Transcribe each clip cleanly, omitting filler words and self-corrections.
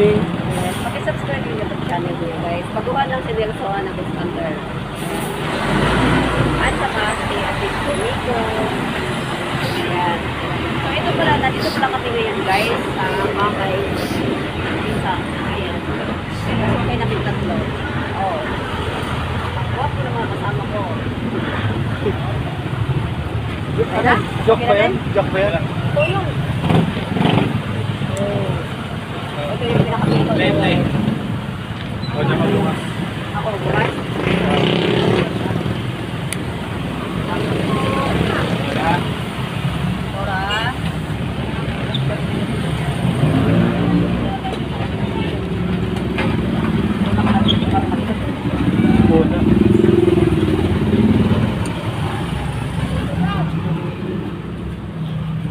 Yes, pakisubscribe yung YouTube channel niya guys. Pagawa lang si Nelson na Ghost Hunter. At saka si Atik Kumiko. Ayan. So ito pala, nandito pala kami ngayon guys sa Mamay Isa. Ayan. So okay namin tatlo. Oh. Wapo na mga kasama ko. Ano? Joke ba yan? Joke ba yan? Tulong. Oh. Ito yung pinakapito. Late. O, na magbukas. Ako, bukas. Ora. Una.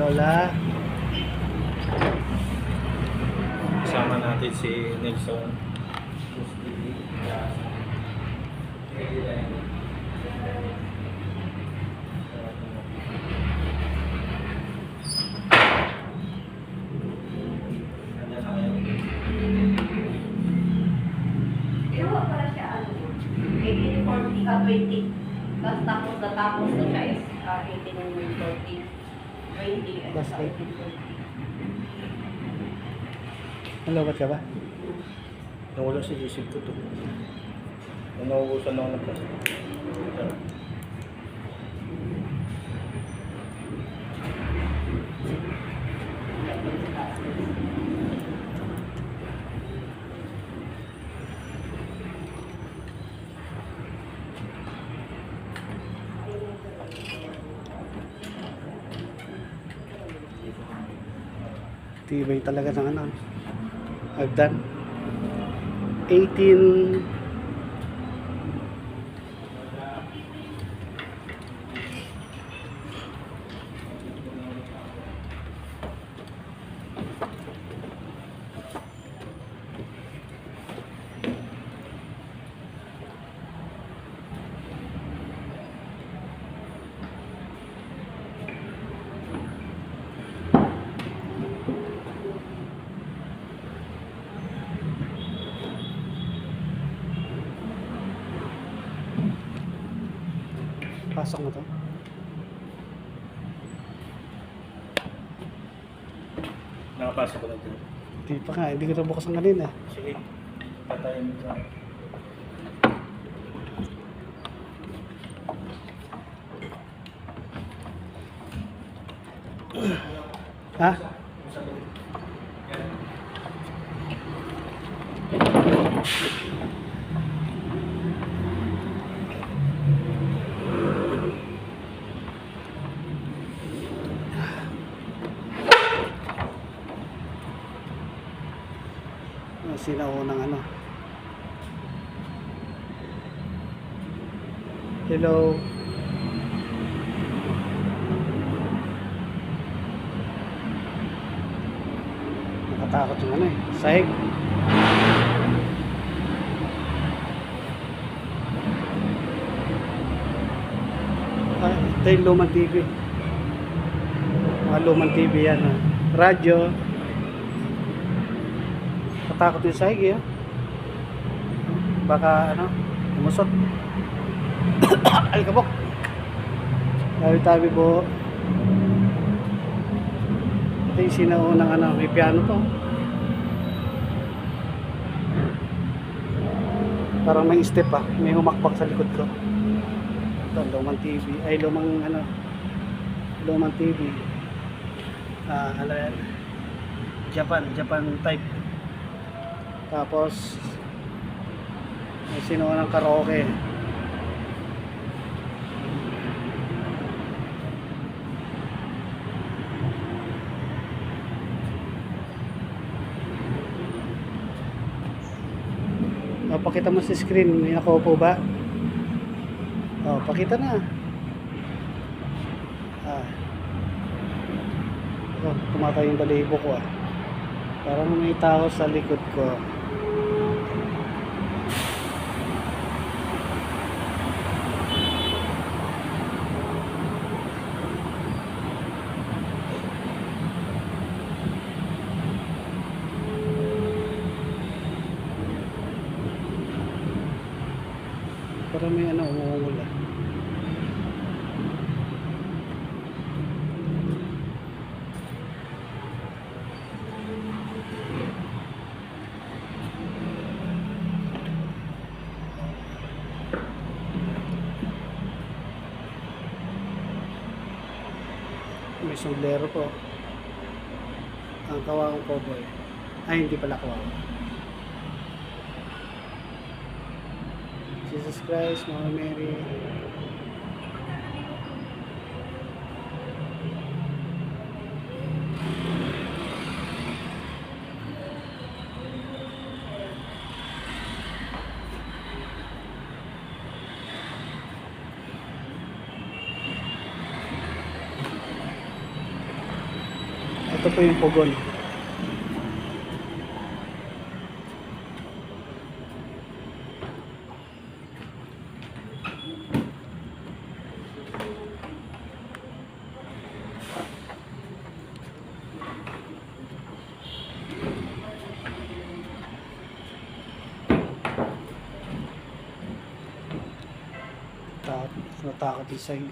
Lola. Kasama natin si Nelson. Ginawa pala siya, 1840 ka 20. Tapos natapos na siya is 1840. 20. Plus 8. 1840. Nalobat ka ba? Nawala si isip ko to. Nauubusan ako ng plastic. Tibay talaga ng ano. Agdan. 18 pasok mo to. Nakapasok ko lang dito. Hindi pa nga, hindi ko ito bukas ang kanina. Sige, patayin mo ito. Ha? Sinaunang ano. Hello. Nakatakot yung ano eh. Sahig. Ito yung lumang TV. Mga lumang TV yan. Radyo. Takot yung sahig eh. Baka ano, umusot. Alikabok. Tabi-tabi po. Ito yung sinaunang ano, may piano to. Parang may step ah, may humakbak sa likod ko. Ito, lumang TV. Ay, lumang ano, lumang TV. Ano yan? Japan type. Tapos may sinuunang karaoke. Pakita mo sa screen, may nakaupo ba? Oh, pakita na. Tumatay yung balibo ko ah. Parang may tao sa likod ko. Para may ano, umungula. May sombrero po. Ang kawawang cowboy. Ay, hindi pala kawawa. Jesus Christ, Mama Mary. Ito po yung pugon. Natakot yung sa'yo.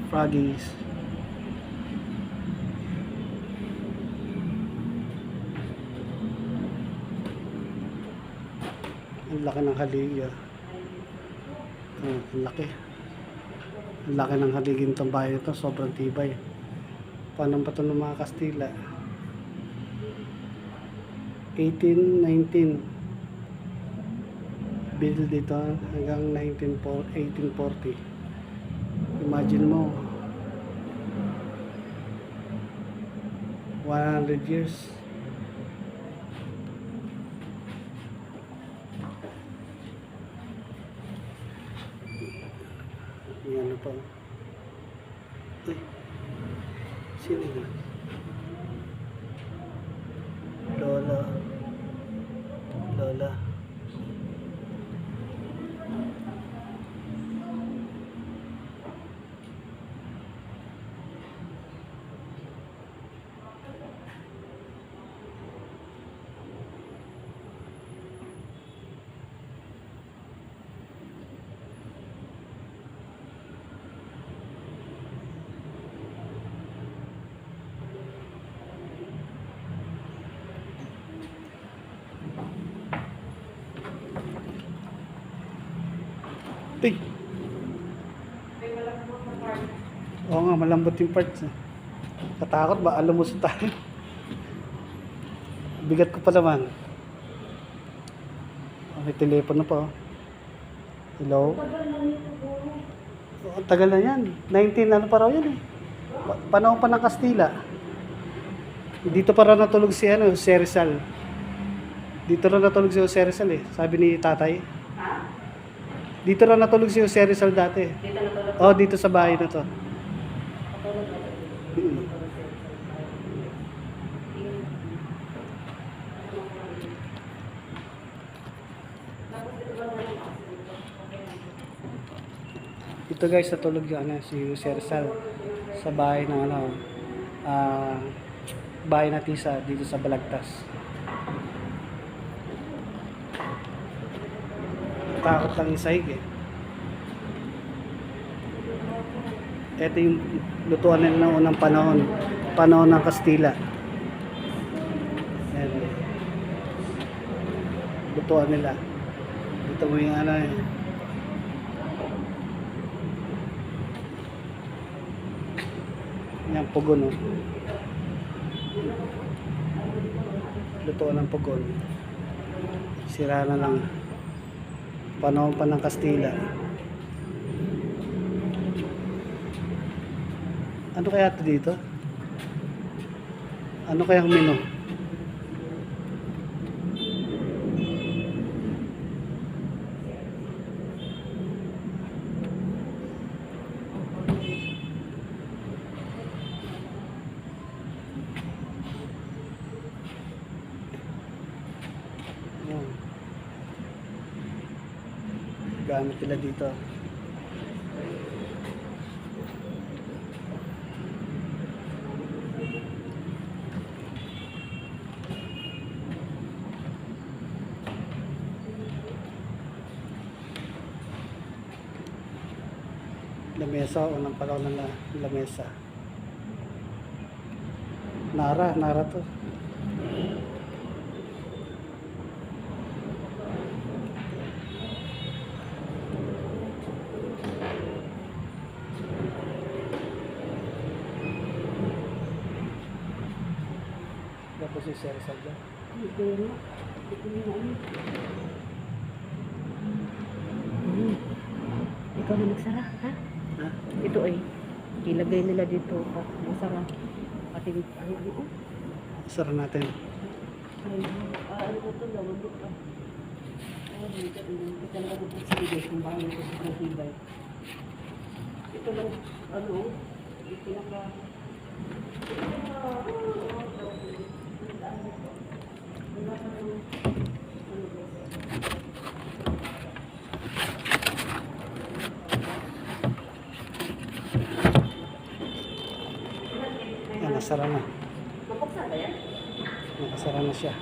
Froggies. Ang laki ng haligi. Ang laki. Ang laki ng haligi nitong bahay ito. Sobrang tibay. Paano ba ito ng mga Kastila? 1819. Build dito hanggang 1840. Imagine mo, 100 years. Yan pa. Ay, sino yun? Lola. Lola. Uy. Oo nga, malambot yung parts. Katakot ba? Alam mo sa tayo. Bigat ko pa naman. May telepono pa. Hello? Ang tagal na yan. 19 ano pa raw yan eh. Panahon pa ng Kastila. Dito pa raw natulog si Rizal. Dito raw natulog si Jose Rizal eh. Sabi ni tatay. Dito raw natulog si Jose Rizal dati. Dito natulog. Oh, dito sa bahay na to. Natulog na. Ito guys, natulog yung si Jose Rizal sa bahay ng bahay na Tisa dito sa Balagtas. Takot lang yung sahig eh. Ito yung lutuan nila ng unang panahon. Panahon ng Kastila. Ayan. Lutuan nila. Dito mo yung yan, pugon oh. Lutuan ng pugon. Sira na lang. Panahon pa ng Kastila. Ano kaya ito dito? Ano kaya ang menu? gamit nila dito. Lamesa, unang palaw ng lamesa. Nara to. Tapos yung Serisal dyan. Ikaw na nagsara, ha? Ha? Ito ay ilagay nila dito pa masara. Pati ano? Sara natin. Ay, ano ko to, lawag ko. Ay, dito lang ako sige kung bakit ito sa hibay. Ito lang ano, pinaka Yan, nasara na. mapuksa ba yan? Nakasara na siya.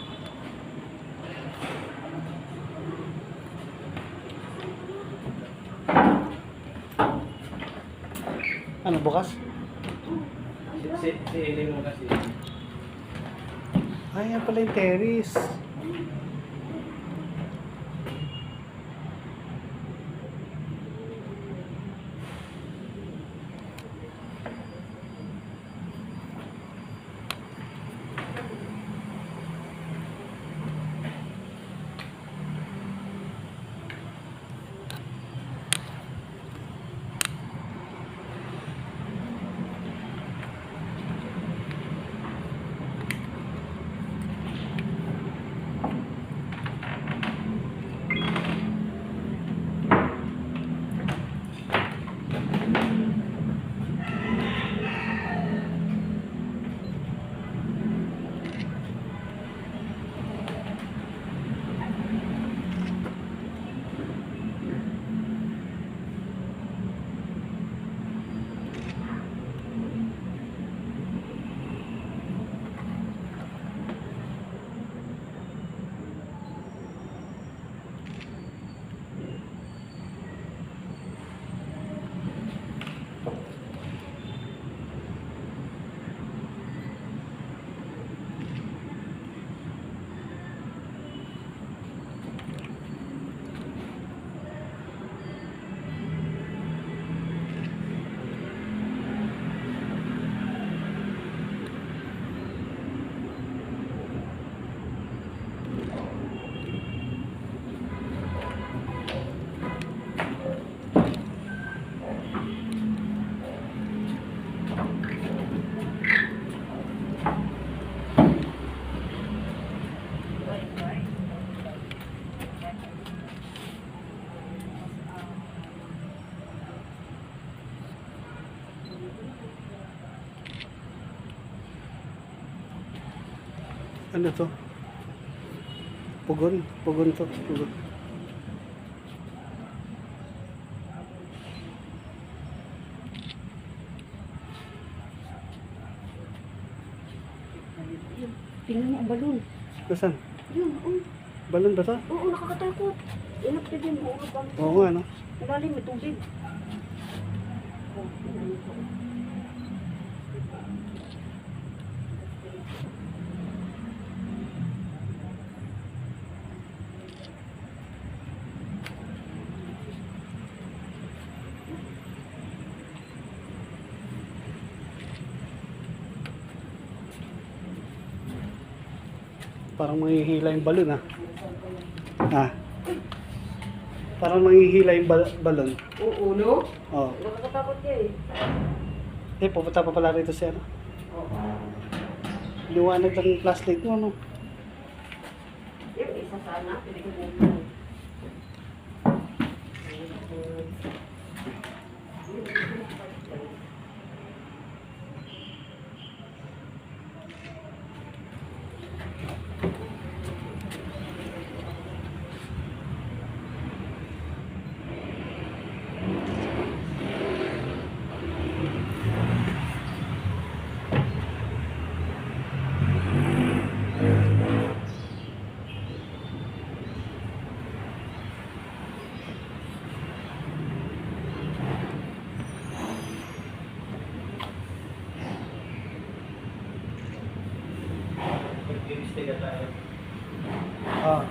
Ano, bukas? Si Ely mo kasi. Ay, yan pala yung terrace. Ano to? Pugon to. Pugon. Tingnan mo ang balon. Nasaan? Yun, Balon ba to? oo, nakakatakot. Inakit din mo, Oo nga, no? malalim, may tubig. Oh, tingnan mo to. Parang manghihila yung balon, ha? Ah. Parang manghihila yung balon. Oo, no? Oo. Nakakatakot ka eh. Pupunta pa pala rito siya, no? Oo. Liwanag ng flashlight mo, no? Yung isa sana, pinag-ibig mo. mag-imbestiga tayo. Ah.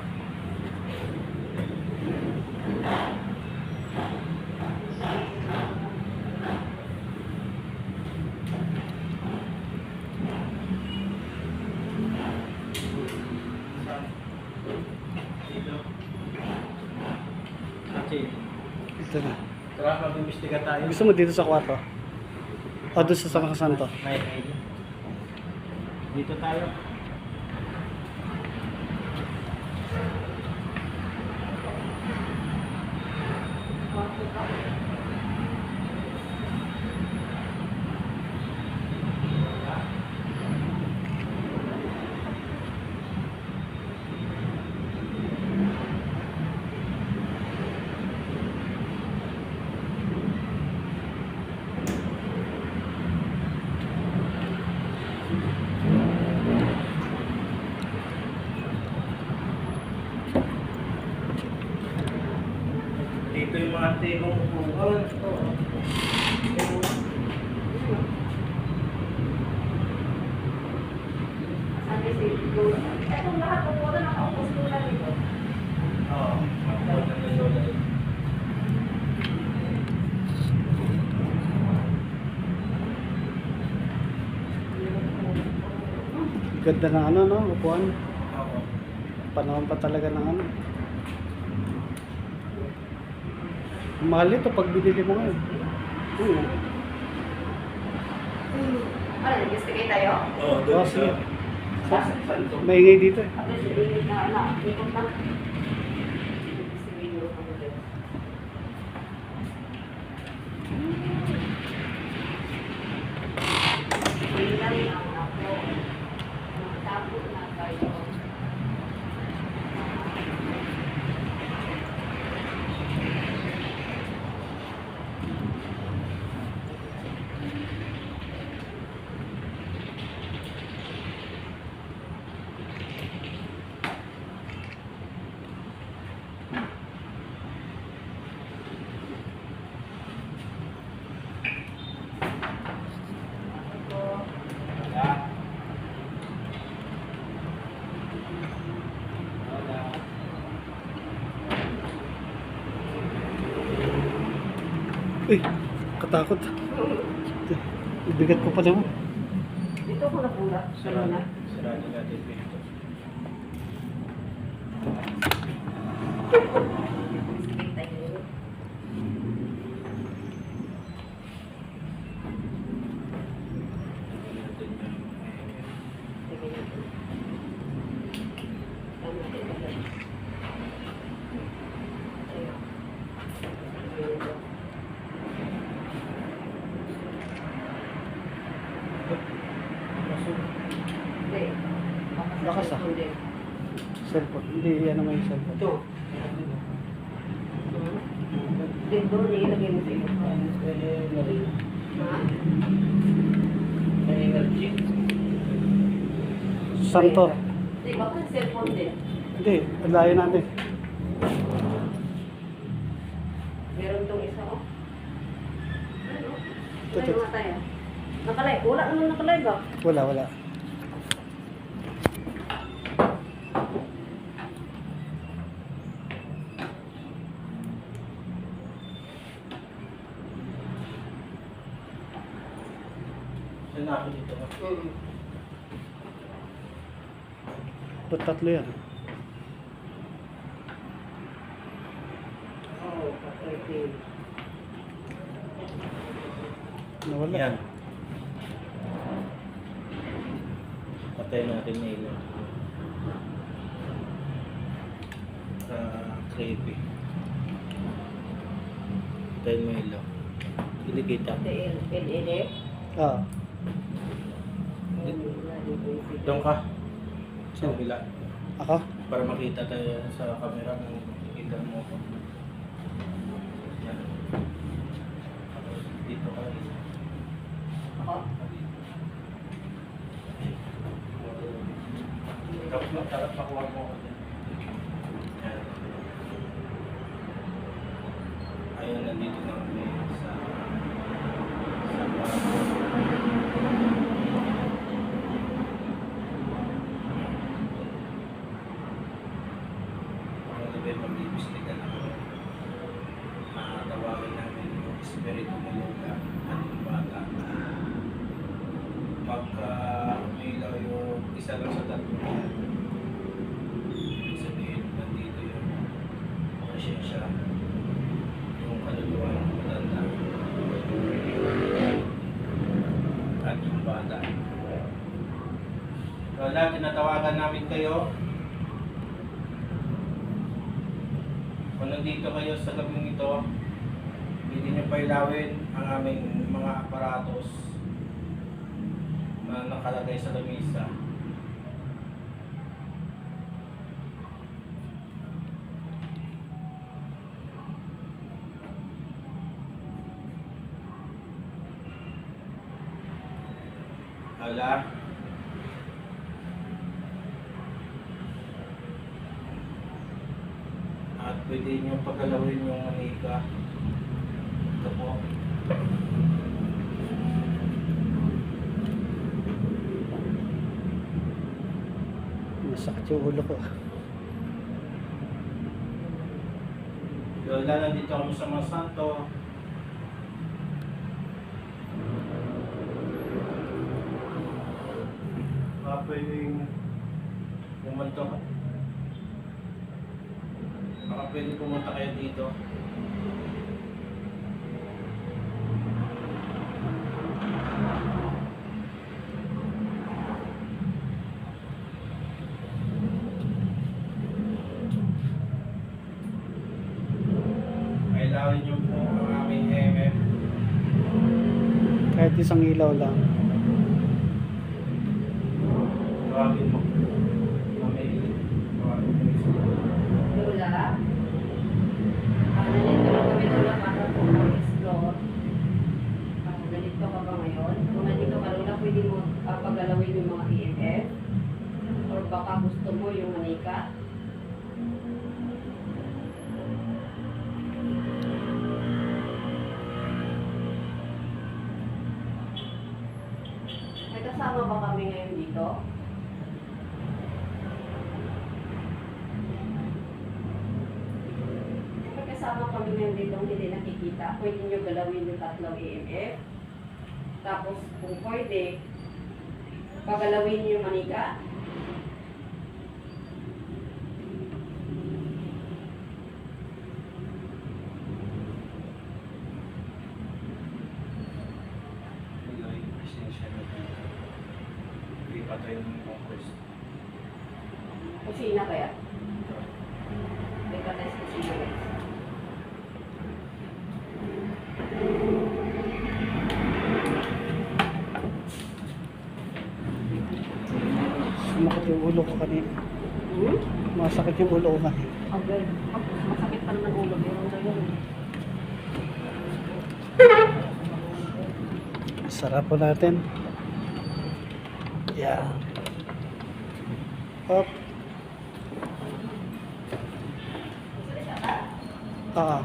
Dito. Kasi, Ito na. tara mag-imbestiga tayo. Gusto mo dito sa kwarto? O doon sa Sama Santo? May dito tayo. Dito yung mga tigong upuan. Sabi si Lola. Etong lahat po po na nakaupos Lola dito. Oo, makuha ng lola. Ganda ng ano, no? Upuan. Oo. Panahon pa talaga ng ano. Mahal ito pag binili mo ngayon. Ano, nag-investigate tayo? Oo, Oh, doon sige. sa santo. Maingay dito eh. At least, iinit na, ikot na. Investigate mo kami din. Tingnan lang ako. Matapos na tayo. Uy, katakot. Ibigat ko pala mo. Dito ko napula. Kanina. Sarado natin dito. Investigate tayo. Sige natin. Tama din ba? Ayun. Ayun. Hindi. Lakas ah. Hindi. Cellphone. Hindi, ano mo yung cellphone. Ito. Hindi, doon ilagay mo sa iyo. Ha? May energy. Santo. Hindi, baka cellphone din. Hindi, ang layo natin. Meron tong isa, oh. Ano? Ito, ito. Ano nga tayo? Nakalive. Wala naman nakalive, ah. Wala, wala. Saan na ako dito? Ba't tatlo yan? Oh, okay. Nawala. Yan. Patay natin na ilaw. Creepy. Patay mo ilaw. Hindi kita. LED. Ah, Doon ka. Sa kabila. ako? Para makita tayo sa camera kung kita mo ako. Yan. Tapos dito ka. Ako? Tapos magtarap makuha mo ako dyan. Yan. Ayun, nandito na kami sa Pagka umilaw yung isa lang sa tatlo yan, ibig sabihin nandito yung konsyensya, yung kaluluwa ng matanda at yung bata. Wala, tinatawagan namin kayo. Kung nandito kayo sa gabing ito, hindi nyo pailawin ang aming mga aparatos na nakalagay sa lamisa. Hala. At pwede nyo pagalawin yung manika. Ito po. Masakit yung ulo ko. Lola, nandito kami sa Mga Santo. Baka pwedeng pumunta ka. Baka pwedeng pumunta kayo dito. Kailangan nyo po ang aming MM. Kahit isang ilaw lang. Tawagin mo. Tawagin mo isa. Lola. Nandito lang kami Lola para po mag-explore. Nandito ka ba ngayon? Kung nandito ka Lola, pwede mo pagalawin yung mga EMF? Or baka gusto mo yung manika? May kasama ba kami ngayon dito? May kasama kami ngayon dito hindi nakikita. Pwede nyo galawin yung tatlong EMF. Tapos kung pwede, pagalawin yung manika. Ipatay mo yung pwesto. Kusina kaya? May patay sa kusina guys. Sumakit yung ulo ko kanina. Hmm? Masakit yung ulo ko kanina. Okay. Masakit pa naman ulo. Meron na yun. Sarap po natin. Yeah. Up. Ah.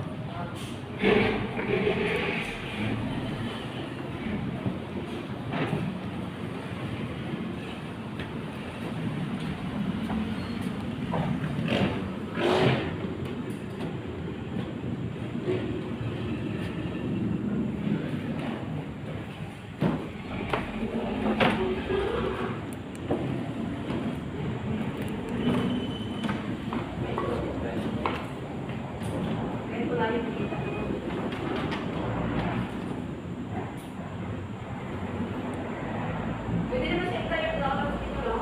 Kaya ko lang yung kita. Pwede naman siya tayo flowers dito, no?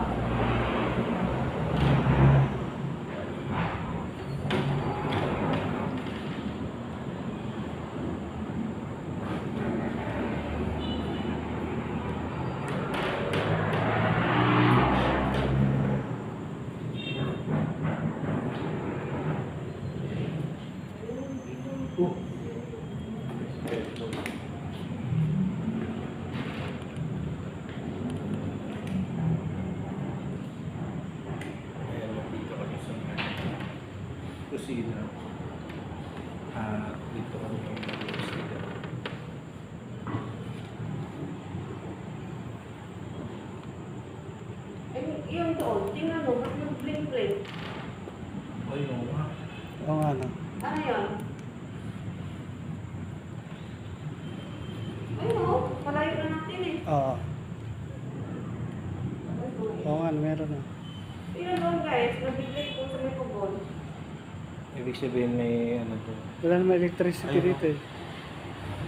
Ayan, dito kami sa kusina. At dito kami sa kusina. Eh, yung doon, tingnan mo, ba't nag-blink-blink? Ay, oo nga. Oo nga no. Ano yun? Ayun o, palayo na natin eh. Oo. naman, meron na. Yun doon guys, nabigay ko sa may pugol. Ibig sabihin may ano to. Wala naman electricity Ayun. dito eh.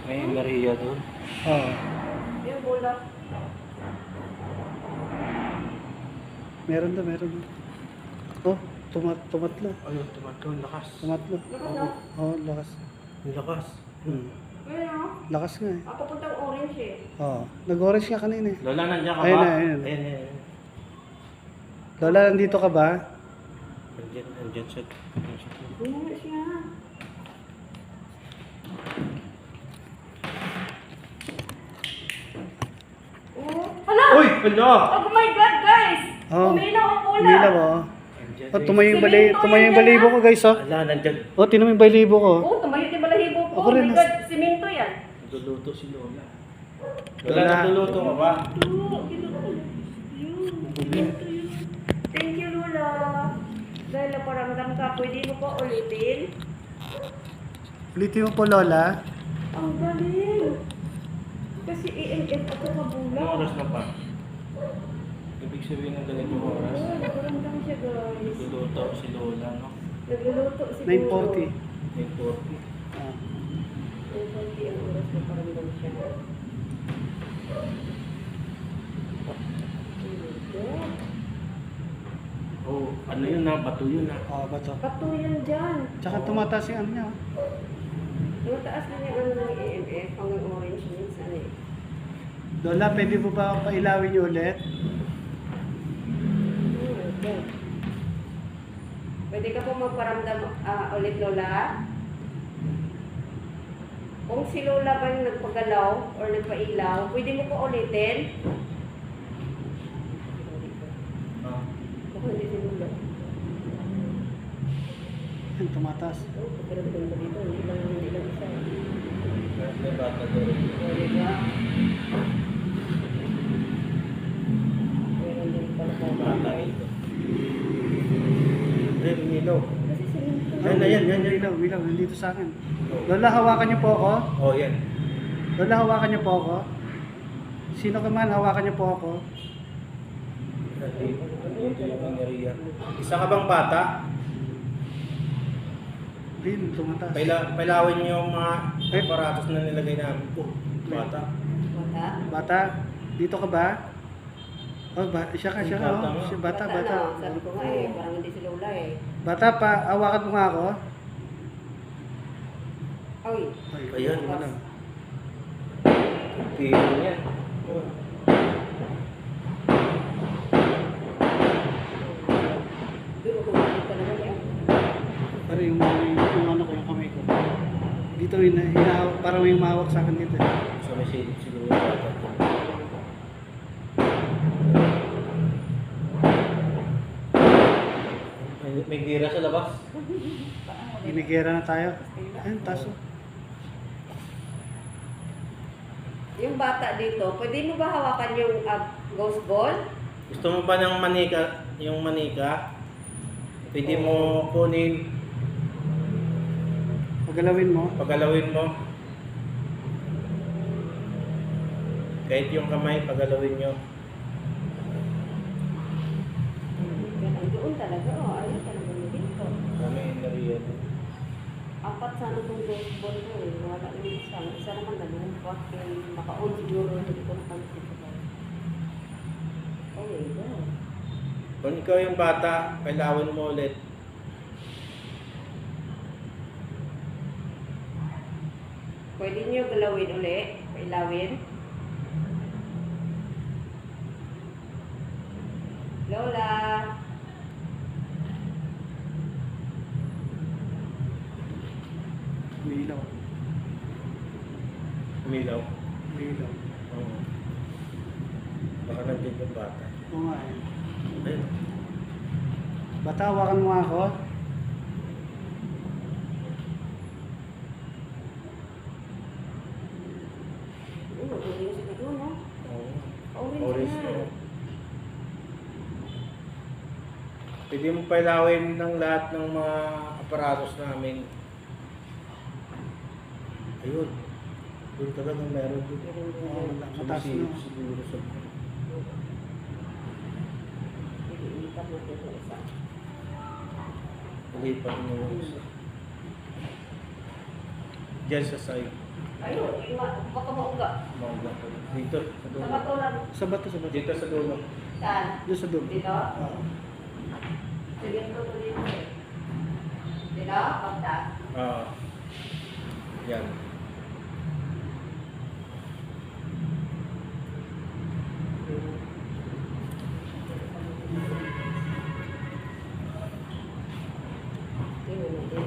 May enerhiya doon. Oo. Yung bulak. Meron na, meron na. Oh, tumatlo. Ayun, tumatlo. Lakas. Tumatlo. Lakas na. Oo, lakas. Ang lakas. Ayun o. Lakas nga eh. Papuntang orange eh. Oo. Nag-orange ka kanina eh. Lola, nandiyan ka Ayun ba? na, ayun na. Ayan, ayan. Lola, nandito ka ba? Nandiyan siya. Bumuli siya. Oh, hala! Uy! Hala! Oh my God, guys! Oh. Umilaw ang pula. Umilaw oh. Nandiyan. Oh, tumayo Semento tumayo yung yan, balibo ko guys oh. Hala, nandiyan. Oh, tinan mo yung balibo ko. Oh, tumayo din balahibo ko. Ako Oh rin, my God, simento yan. Nagluluto si Lola. Lola. Lola, nagluluto ka ba? Thank you, Lola. Dahil naparamdam ka, pwede mo pa ulitin? Ulitin mo po Lola. Ang galing. Kasi EMF ako kabula. Anong oras na pa? Ibig sabihin ng ganitong oras. Oh, naparamdam siya, guys. Nagluluto si Lola, no? Nagluluto siguro. 9:40. 9:40. Ah. 9:40 ang oras na paramdam siya. Oh, ano yun na? Bato yun na. Oh, ba to? Pato yan dyan. Tsaka tumataas yung ano niya. oh. Tumataas na yung ano ng EMF hanggang orange minsan eh. Lola, pwede mo ba pailawin niyo ulit? Okay. Pwede ka po magparamdam ulit, Lola? Kung si Lola ba yung nagpagalaw or nagpailaw, pwede mo po ulitin? Ah. Baka hindi si Lola. Yan, tumataas. Oh, pakiramdam ko dito. Hindi lang isa. May bata doon. O, diba? Meron din pala po. Bata ito. Ay, umilaw. Kasi simento. Yan na yan, yan, yan. Ilaw, ilaw, nandito sa akin. Lola, hawakan niyo po ako. Oh, yan. Lola, hawakan niyo po ako. Sino ka man, hawakan niyo po ako. Dito yung enerhiya. Isa ka bang bata? Ayun, tumataas. Pailawin niyo yung mga aparatos na nilagay namin. Oh, bata. Bata? Bata, dito ka ba? Oh, siya ka, siya ka. Bata Oh. nga. Siya, bata, bata. na. Sabi ko nga eh, parang hindi si Lola eh. Bata pa, hawakan mo nga ako. Ay, Ayan, wala. Pino niya. Oh. doon ako ulit talaga niya. Pero yung ano ko, yung kamay ko. Dito, parang may mahawak sa akin dito. So, may silip siguro yung bata. May gira sa labas. Ginigera na tayo. Ayun, taso. Yung bata dito, pwede mo ba hawakan yung ghost ball? Gusto mo ba ng manika? Yung manika? Pwede mo kunin, Pagalawin mo. pagalawin mo. Kahit yung kamay, pagalawin nyo. Yan, doon talaga. Oh, ayun talaga mo dito. May enerhiya. Apat sana itong ghost ball ko eh. Wala na yung isa. Isa naman nalumpat. Yung naka-on siguro. Hindi ko napansin ko. Oh my God. Kung ikaw yung bata, pailawin mo ulit. Pwede niyo galawin ulit. Pailawin. Lola. May ilaw. Umilaw. May ilaw. Oo. Baka nandiyan yung bata. Oo nga eh. Ayun. Bata, hawakan mo nga ako. Orange na doon, no? Oo. Orange Orange na. na. Pwede mo pailawin ng lahat ng mga aparatos namin. Ayun. Doon talagang meron doon. Oo, mataas na. Sumisilip siguro sa... Lipat natin ito isa. Lipat mo yung isa. Diyan sa side. Ayun, baka mauga. Mauga. Dito, sa Sa dulo. bato lang. Sa bato, sa bato. Dito sa dulo. Saan? Doon sa dulo. Dito? Oo. Sige, ito dito. Dito? Pagta? Ah. Yan. Tingnan natin.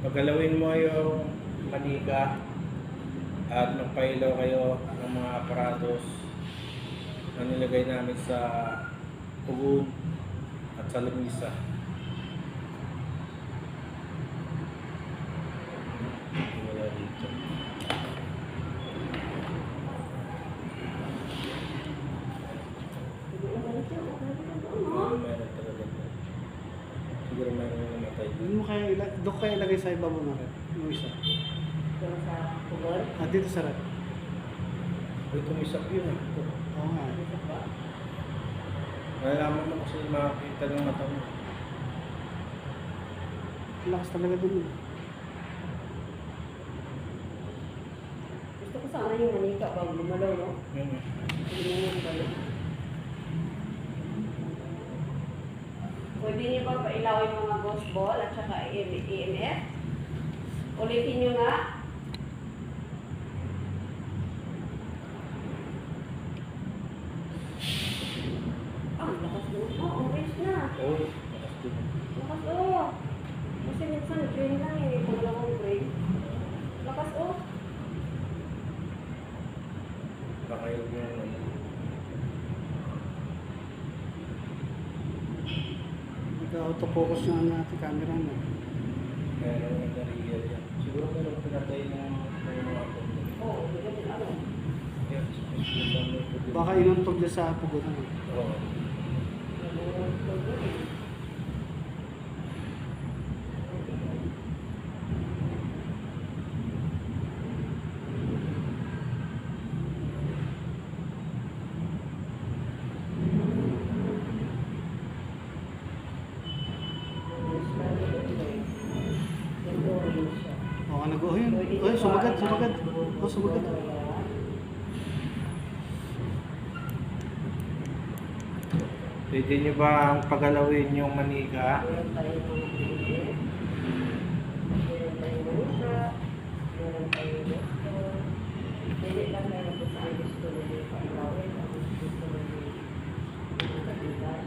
Paggalawin mo yung manika at magpailaw kayo ng mga aparatos na nilagay namin sa ugon at sa lamisa. Wala dito. Meron talaga. Siguro meron yung namatay. Doon kaya ilagay sa ibabaw na rin. Yung isa. Dito sa pugon. At dito sa red. Uy, kumisak yun eh. Oo nga. Dito ba? Nalalaman mo kasi makakita ng mata mo. Lakas talaga dun. Gusto ko sana yung manika bago lumalaw, no? Mm. Hindi mo yung balik. Pwede niyo ba pailawin yung mga ghost ball at saka EMF? Ulitin niyo nga. Lakas mo. Oh, orange na. Oo, lakas din. Lakas, oh. Kasi minsan, train lang eh. Kung wala kong break. Lakas, oh. Baka yung Nag-autofocus na natin camera mo. meron yung nariyan yan. Siguro meron pinatay ng mga pagod. Oo, bigyan din ano. Yes, Baka inuntog dyan sa pugutan. Oo. Oo, nag-oh yun. Oh, sumagad, sumagad. Oh, sumagad. Pwede nyo ba pagalawin yung manika? Meron tayong mga pili. Meron tayong manika. Meron tayong gusto. Pili lang meron po sa gusto nila yung pailawin. Ang gusto nila yung kapitan.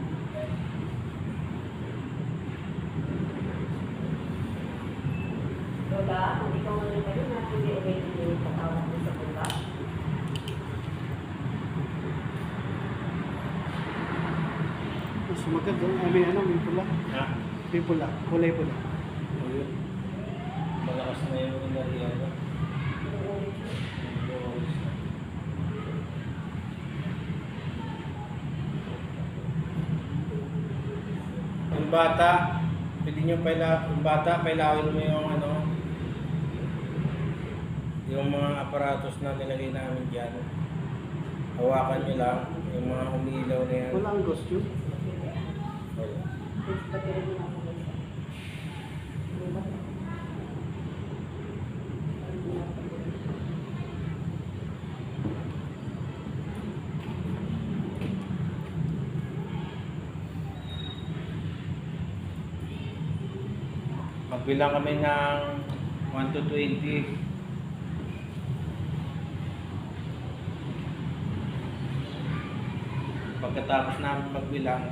Lola, kung ikaw nga rin kayo, natin hindi okay yung patawag mo sa punta. Oh, sumagad doon. May ano, may pula. Ha? May pula. Kulay pula. Ayun. Malakas na yung nariyan. Yung bata, pwede nyo yung bata, pailawin mo yung ano, yung mga aparatos na nilagay namin dyan. Hawakan nyo lang, yung mga umilaw na yan. Wala ang ghost tube. Wala. Magbilang kami ng 1 to 20. Pagkatapos namin magbilang,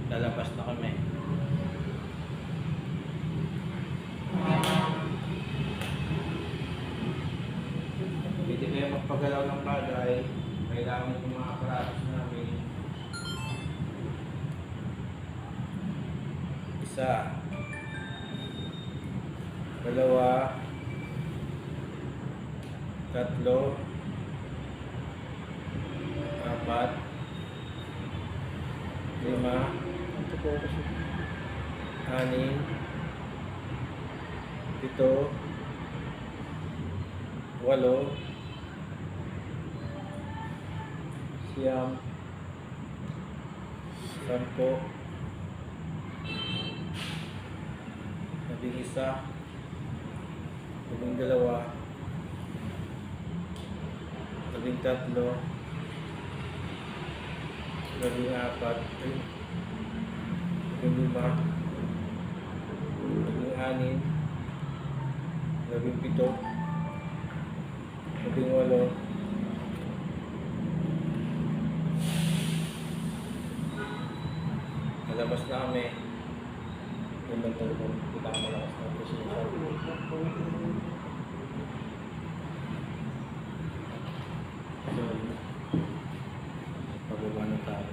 lalabas na kami. Pwede kayo magpagalaw ng bagay, kailangan yung mga aparatos namin. Isa, dalawa, tatlo, apat, lima, Autofocus. anim, pito, walo, siyam, 10, 11, 12, 13, 14, 15, 16, 17, 18, nalabas na kami. Pumunta ko, pinakamalakas na position. So, pababa na tayo.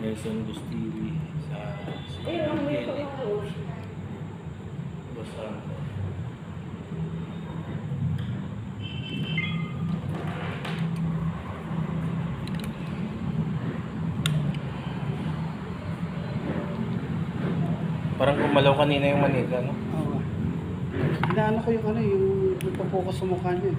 Nelson Bus TV sa Basta parang gumalaw kanina yung manila, no? Oo. Inaano ko yung ano, yung nagpo-focus sa mukha niya.